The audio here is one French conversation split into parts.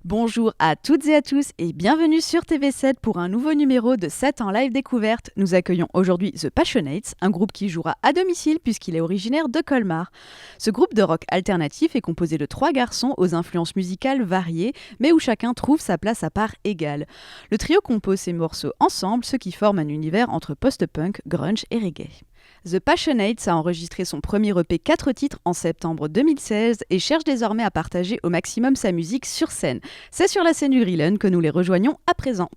Bonjour à toutes et à tous et bienvenue sur TV7 pour un nouveau numéro de 7 en live découverte. Nous accueillons aujourd'hui The Passionates, un groupe qui jouera à domicile puisqu'il est originaire de Colmar. Ce groupe de rock alternatif est composé de 3 garçons aux influences musicales variées, mais où chacun trouve sa place à part égale. Le trio compose ses morceaux ensemble, ce qui forme un univers entre post-punk, grunge et reggae. The Passionates a enregistré son premier EP 4 titres en septembre 2016 et cherche désormais à partager au maximum sa musique sur scène. C'est sur la scène du Grillen que nous les rejoignons à présent.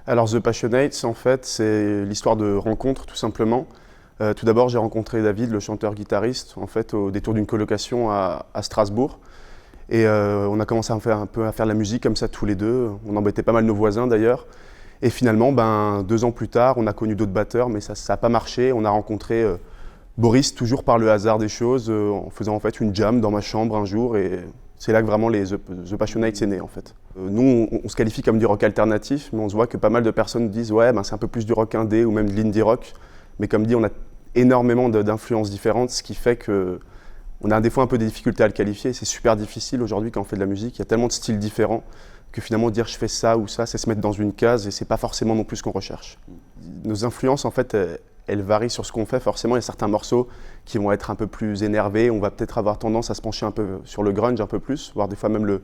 Alors The Passionates, en fait, c'est l'histoire de rencontres, tout simplement. Tout d'abord, j'ai rencontré David, le chanteur-guitariste, en fait, au détour d'une colocation à Strasbourg. Et on a commencé à faire de la musique comme ça tous les deux. On embêtait pas mal nos voisins d'ailleurs. Et finalement, 2 ans plus tard, on a connu d'autres batteurs, mais ça n'a pas marché. On a rencontré Boris, toujours par le hasard des choses, en faisant en fait une jam dans ma chambre un jour. Et c'est là que vraiment The Passionates est né, en fait. Nous, on se qualifie comme du rock alternatif, mais on se voit que pas mal de personnes disent ouais, ben, c'est un peu plus du rock indé ou même de l'indie rock. Mais comme dit, on a énormément d'influences différentes, ce qui fait qu'on a des fois un peu des difficultés à le qualifier. C'est super difficile aujourd'hui quand on fait de la musique. Il y a tellement de styles différents que finalement dire je fais ça ou ça, c'est se mettre dans une case et c'est pas forcément non plus ce qu'on recherche. Nos influences, en fait, elles varient sur ce qu'on fait. Forcément, il y a certains morceaux qui vont être un peu plus énervés. On va peut-être avoir tendance à se pencher un peu sur le grunge un peu plus, voire des fois même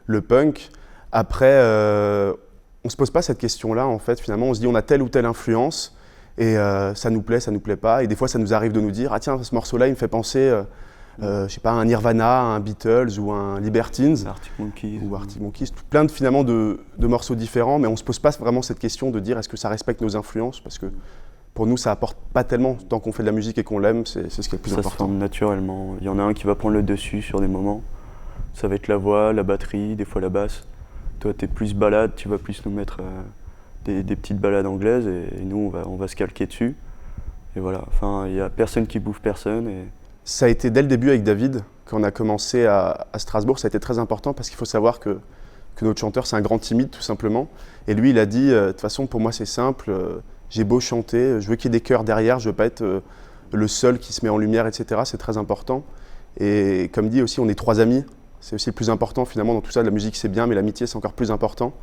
le punk. Après, on ne se pose pas cette question-là, en fait. Finalement, on se dit on a telle ou telle influence et ça nous plaît pas. Et des fois, ça nous arrive de nous dire ah tiens, ce morceau-là, il me fait penser, je sais pas, à un Nirvana, à un Beatles ou un Libertines. Arctic Monkeys. Ou Arctic Monkeys. Plein finalement de morceaux différents, mais on ne se pose pas vraiment cette question de dire est-ce que ça respecte nos influences, parce que pour nous, ça apporte pas tellement. Tant qu'on fait de la musique et qu'on l'aime, c'est ce qui est le plus important. Ça se forme naturellement. Il y en a un qui va prendre le dessus sur des moments. Ça va être la voix, la batterie, des fois la basse. Toi, tu es plus balade, tu vas plus nous mettre des petites balades anglaises et nous, on va se calquer dessus. Et voilà, enfin, il n'y a personne qui bouffe personne. Et... Ça a été dès le début avec David, quand on a commencé à Strasbourg, ça a été très important parce qu'il faut savoir que notre chanteur, c'est un grand timide tout simplement. Et lui, il a dit, de toute façon, pour moi, c'est simple, j'ai beau chanter, je veux qu'il y ait des chœurs derrière, je veux pas être le seul qui se met en lumière, etc. C'est très important. Et comme dit aussi, on est 3 amis. C'est aussi le plus important finalement dans tout ça. La musique c'est bien, mais l'amitié c'est encore plus important.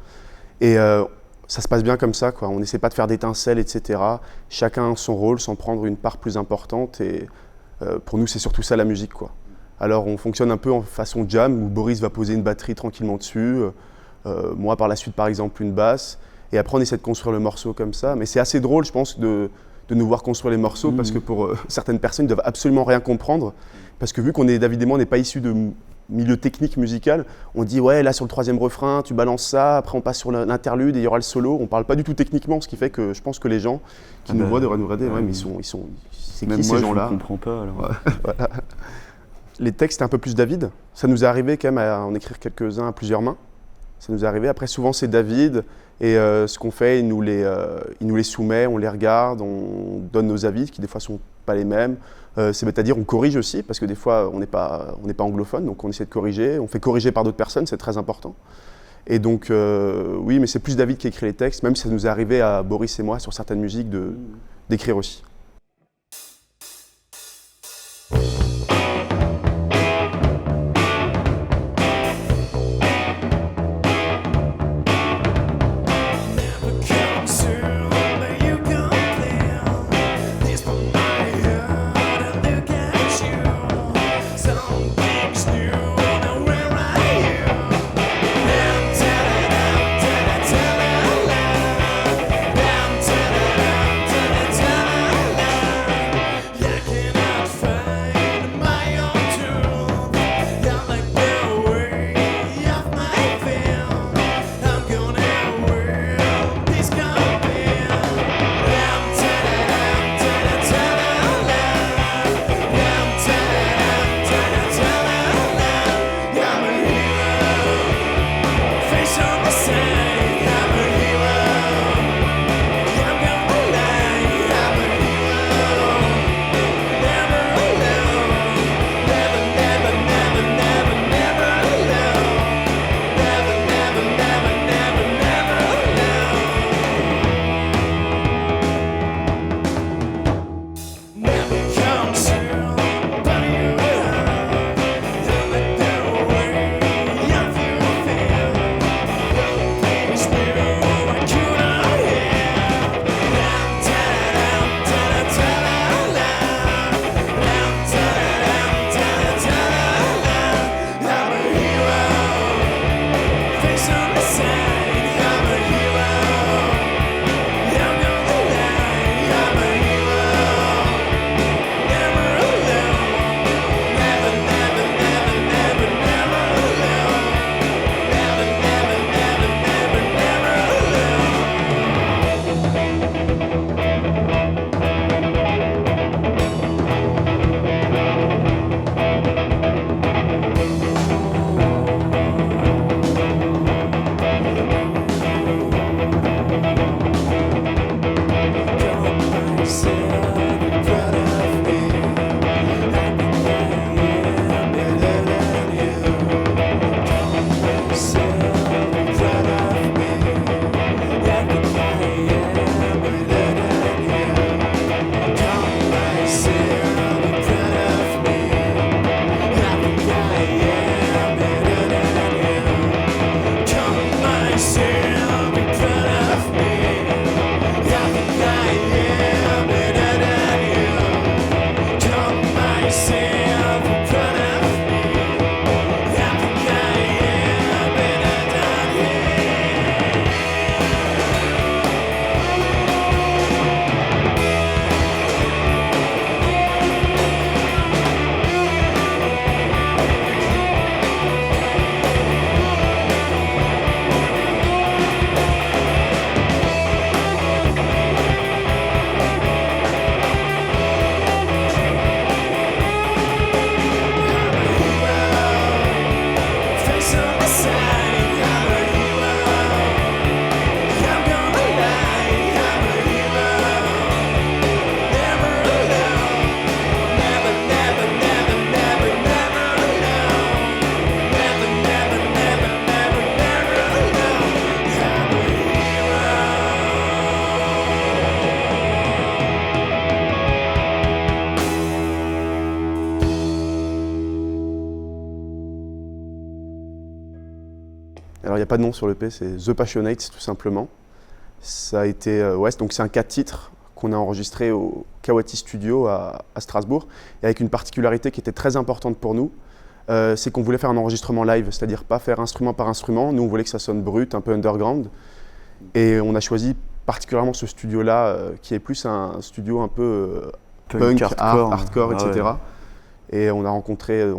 Et ça se passe bien comme ça, quoi. On n'essaie pas de faire d'étincelles, etc. Chacun a son rôle sans prendre une part plus importante. Et pour nous c'est surtout ça la musique, quoi. Alors on fonctionne un peu en façon jam où Boris va poser une batterie tranquillement dessus. Moi par la suite par exemple une basse. Et après on essaie de construire le morceau comme ça. Mais c'est assez drôle je pense de nous voir construire les morceaux parce que pour certaines personnes ils ne doivent absolument rien comprendre. Parce que vu qu'on est David et moi, on n'est pas issus de milieu technique musical, on dit ouais là sur le 3e refrain tu balances ça, après on passe sur l'interlude et il y aura le solo, on parle pas du tout techniquement, ce qui fait que je pense que les gens qui nous voient devraient nous regarder, ouais, mais c'est qui ces gens-là? Je ne comprends pas alors. Ouais, voilà. Les textes c'est un peu plus David, ça nous est arrivé quand même à en écrire quelques-uns à plusieurs mains, ça nous est arrivé, après souvent c'est David et ce qu'on fait il nous les soumet, on les regarde, on donne nos avis qui des fois sont pas les mêmes. C'est-à-dire on corrige aussi, parce que des fois on n'est pas anglophone, donc on essaie de corriger, on fait corriger par d'autres personnes, c'est très important. Et donc oui, mais c'est plus David qui écrit les textes, même si ça nous est arrivé à Boris et moi sur certaines musiques d'écrire aussi. Alors il n'y a pas de nom sur l'EP, c'est The Passionates tout simplement. Ça a été, donc c'est un 4 titres qu'on a enregistré au Kawati Studio à Strasbourg, et avec une particularité qui était très importante pour nous, c'est qu'on voulait faire un enregistrement live, c'est-à-dire pas faire instrument par instrument. Nous on voulait que ça sonne brut, un peu underground, et on a choisi particulièrement ce studio-là, qui est plus un studio un peu punk, hardcore, etc. Ouais. Et on a rencontré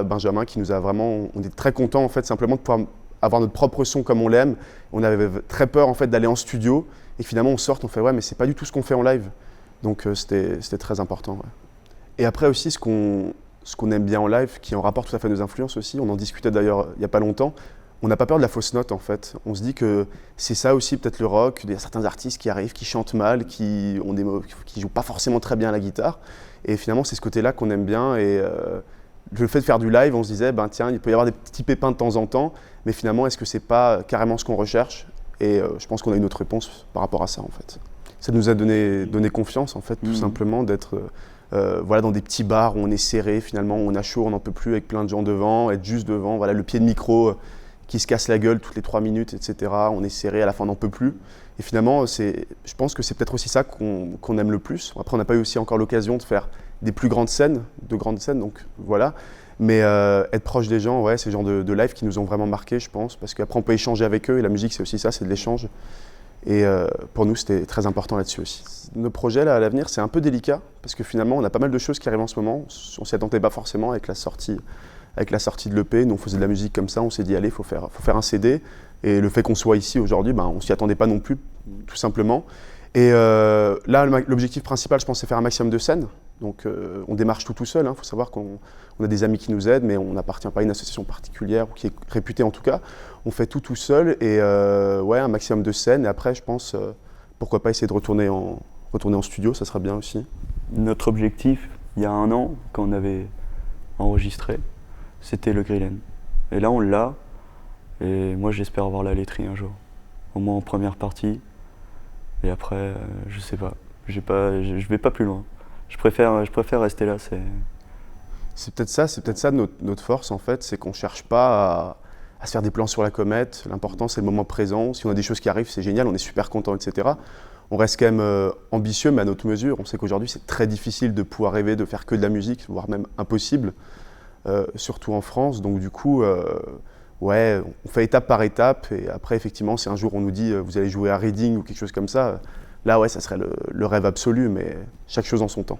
Benjamin qui nous a vraiment, on est très contents en fait simplement de pouvoir avoir notre propre son comme on l'aime. On avait très peur en fait d'aller en studio et finalement on sort, on fait ouais mais c'est pas du tout ce qu'on fait en live. Donc c'était très important. Ouais. Et après aussi ce qu'on aime bien en live, qui en rapporte tout à fait nos influences aussi, on en discutait d'ailleurs il n'y a pas longtemps, on n'a pas peur de la fausse note en fait. On se dit que c'est ça aussi peut-être le rock, il y a certains artistes qui arrivent, qui chantent mal, qui jouent pas forcément très bien à la guitare. Et finalement c'est ce côté-là qu'on aime bien, et le fait de faire du live, on se disait tiens, il peut y avoir des petits pépins de temps en temps, mais finalement est-ce que c'est pas carrément ce qu'on recherche? Et je pense qu'on a une autre réponse par rapport à ça en fait. Ça nous a donné confiance en fait, tout simplement d'être dans des petits bars où on est serré, finalement on a chaud, on n'en peut plus avec plein de gens devant, être juste devant, le pied de micro qui se casse la gueule toutes les 3 minutes, etc. On est serré, à la fin on n'en peut plus. Et finalement, je pense que c'est peut-être aussi ça qu'on aime le plus. Après, on n'a pas eu aussi encore l'occasion de faire des plus grandes scènes, donc voilà. Mais être proche des gens, ouais, c'est le genre de live qui nous ont vraiment marqué, je pense, parce qu'après on peut échanger avec eux, et la musique c'est aussi ça, c'est de l'échange. Et pour nous, c'était très important là-dessus aussi. Nos projets là, à l'avenir, c'est un peu délicat, parce que finalement, on a pas mal de choses qui arrivent en ce moment. On s'y attendait pas forcément avec la sortie de l'EP. Nous, on faisait de la musique comme ça, on s'est dit, allez, faut faire un CD. Et le fait qu'on soit ici aujourd'hui, on s'y attendait pas non plus, tout simplement. Et là, l'objectif principal, je pense, c'est faire un maximum de scènes. Donc, on démarche tout seul. Faut savoir qu'on a des amis qui nous aident, mais on n'appartient pas à une association particulière, ou qui est réputée en tout cas. On fait tout seul, et un maximum de scènes. Et après, je pense, pourquoi pas essayer de retourner en studio, ça sera bien aussi. Notre objectif, il y a 1 an, quand on avait enregistré, c'était le Grillen. Et là, on l'a. Et moi, j'espère avoir la laiterie un jour. Au moins en première partie. Et après, je sais pas. Je vais pas plus loin. Je préfère rester là. C'est peut-être ça notre force en fait, c'est qu'on cherche pas à se faire des plans sur la comète. L'important c'est le moment présent. Si on a des choses qui arrivent, c'est génial, on est super content, etc. On reste quand même ambitieux, mais à notre mesure. On sait qu'aujourd'hui c'est très difficile de pouvoir rêver de faire que de la musique, voire même impossible, surtout en France. Donc du coup, on fait étape par étape. Et après, effectivement, si un jour on nous dit vous allez jouer à Reading ou quelque chose comme ça, là ouais, ça serait le rêve absolu, mais chaque chose en son temps.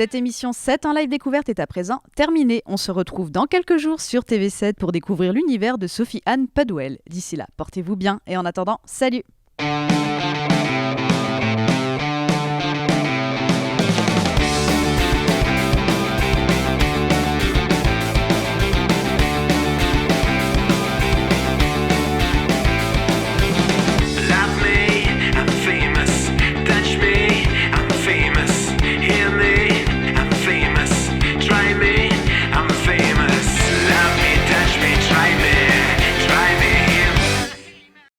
Cette émission 7 en live découverte est à présent terminée. On se retrouve dans quelques jours sur TV7 pour découvrir l'univers de Sophie-Anne Pudwell. D'ici là, portez-vous bien et en attendant, salut!